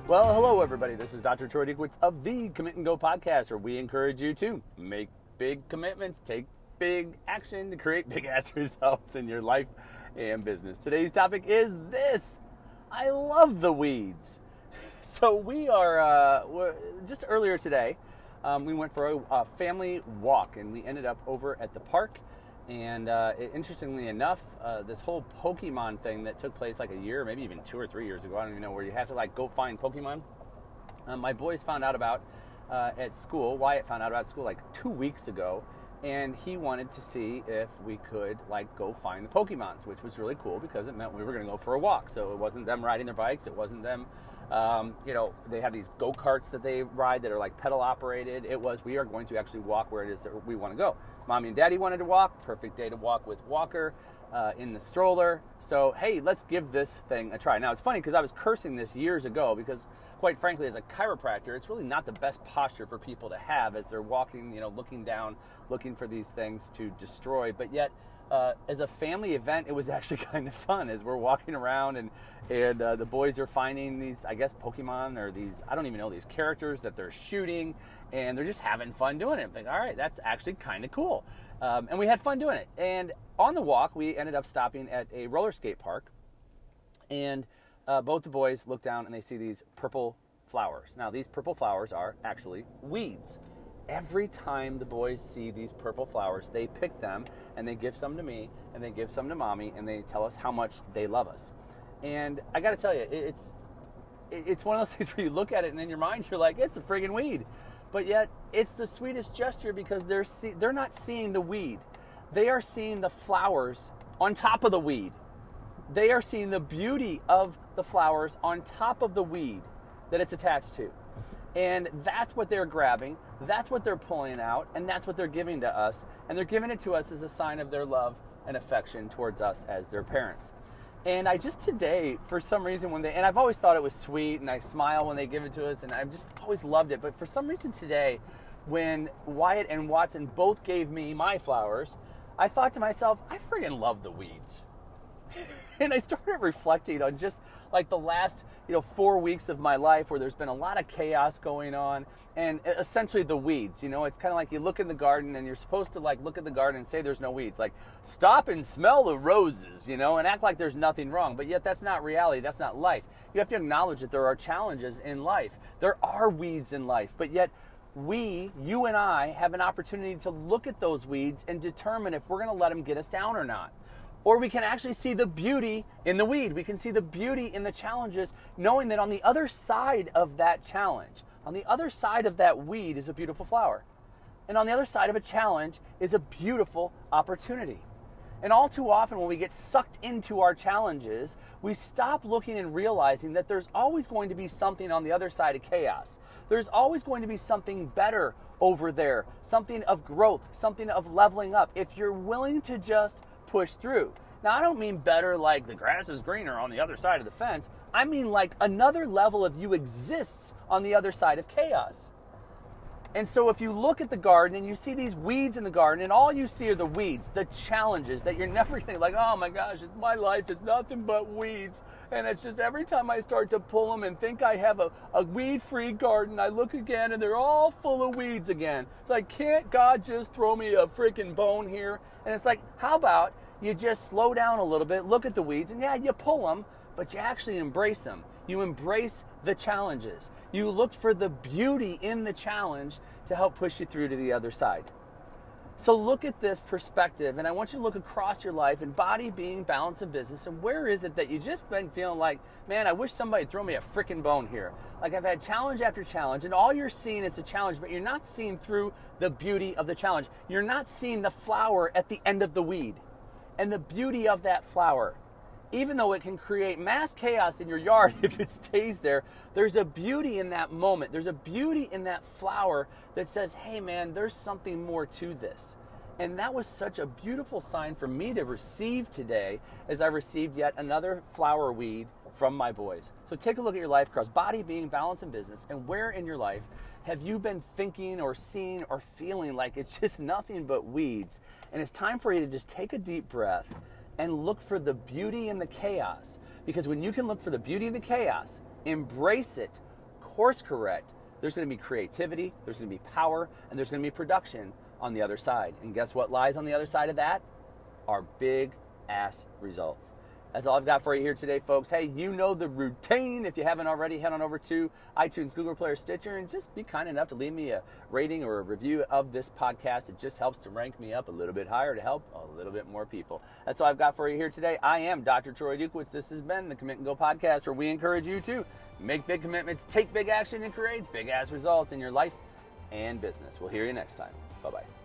Well, hello everybody. This is Dr. Troy Dukowitz of the Commit and Go podcast, where we encourage you to make big commitments, take big action to create big ass results in your life and business. Today's topic is this. I love the weeds. So we are, just earlier today, we went for a family walk, and we ended up over at the park. And interestingly enough, this whole Pokemon thing that took place like a year, maybe even 2 or 3 years ago, I don't even know, where you have to like go find Pokemon. My boys found out about at school. Wyatt found out about school like 2 weeks ago, and he wanted to see if we could like go find the Pokemons, which was really cool because it meant we were going to go for a walk. So it wasn't them riding their bikes. It wasn't them. They have these go-karts that they ride that are like pedal operated. It was, we are going to actually walk where it is that we want to go. Mommy and Daddy wanted to walk. Perfect day to walk with Walker in the stroller. So, hey, let's give this thing a try. Now, it's funny because I was cursing this years ago because, quite frankly, as a chiropractor, it's really not the best posture for people to have as they're walking, looking down, looking for these things to destroy. But yet, as a family event, it was actually kind of fun as we're walking around and the boys are finding these, I guess, Pokemon or these, I don't even know, these characters that they're shooting, and they're just having fun doing it. I'm thinking, all right, that's actually kind of cool. And we had fun doing it. And on the walk, we ended up stopping at a roller skate park, and both the boys look down and they see these purple flowers. Now, these purple flowers are actually weeds. Every time the boys see these purple flowers, they pick them and they give some to me and they give some to Mommy, and they tell us how much they love us. And I got to tell you, it's one of those things where you look at it and in your mind you're like, it's a friggin' weed. But yet it's the sweetest gesture because they're not seeing the weed. They are seeing the flowers on top of the weed. They are seeing the beauty of the flowers on top of the weed that it's attached to. And that's what they're grabbing, that's what they're pulling out, and that's what they're giving to us. And they're giving it to us as a sign of their love and affection towards us as their parents. And I just today, for some reason, and I've always thought it was sweet, and I smile when they give it to us, and I've just always loved it. But for some reason today, when Wyatt and Watson both gave me my flowers, I thought to myself, I friggin' love the weeds. And I started reflecting on just like the last, 4 weeks of my life where there's been a lot of chaos going on, and essentially the weeds. It's kind of like you look in the garden and you're supposed to like look at the garden and say there's no weeds. Like, stop and smell the roses, and act like there's nothing wrong. But yet that's not reality. That's not life. You have to acknowledge that there are challenges in life. There are weeds in life. But yet you and I have an opportunity to look at those weeds and determine if we're going to let them get us down or not. Or we can actually see the beauty in the weed. We can see the beauty in the challenges, knowing that on the other side of that challenge, on the other side of that weed is a beautiful flower. And on the other side of a challenge is a beautiful opportunity. And all too often when we get sucked into our challenges, we stop looking and realizing that there's always going to be something on the other side of chaos. There's always going to be something better over there, something of growth, something of leveling up, if you're willing to just push through. Now, I don't mean better like the grass is greener on the other side of the fence. I mean like another level of you exists on the other side of chaos. And so if you look at the garden and you see these weeds in the garden, and all you see are the weeds, the challenges that you're never going to like, oh my gosh, my life is nothing but weeds. And it's just every time I start to pull them and think I have a weed-free garden, I look again and they're all full of weeds again. It's like, can't God just throw me a freaking bone here? And it's like, how about you just slow down a little bit, look at the weeds, and yeah, you pull them, but you actually embrace them. You embrace the challenges. You look for the beauty in the challenge to help push you through to the other side. So look at this perspective, and I want you to look across your life in body, being, balance, and business, and where is it that you just been feeling like, man, I wish somebody would throw me a freaking bone here. Like, I've had challenge after challenge, and all you're seeing is a challenge, but you're not seeing through the beauty of the challenge. You're not seeing the flower at the end of the weed and the beauty of that flower. Even though it can create mass chaos in your yard if it stays there, there's a beauty in that moment. There's a beauty in that flower that says, hey man, there's something more to this. And that was such a beautiful sign for me to receive today as I received yet another flower weed from my boys. So take a look at your life across body, being, balance, and business, and where in your life have you been thinking or seeing or feeling like it's just nothing but weeds? And it's time for you to just take a deep breath and look for the beauty in the chaos. Because when you can look for the beauty in the chaos, embrace it, course correct, there's going to be creativity, there's going to be power, and there's going to be production on the other side. And guess what lies on the other side of that? Our big ass results. That's all I've got for you here today, folks. Hey, you know the routine. If you haven't already, head on over to iTunes, Google Play, or Stitcher, and just be kind enough to leave me a rating or a review of this podcast. It just helps to rank me up a little bit higher to help a little bit more people. That's all I've got for you here today. I am Dr. Troy Dukowitz. This has been the Commit and Go podcast, where we encourage you to make big commitments, take big action, and create big-ass results in your life and business. We'll hear you next time. Bye-bye.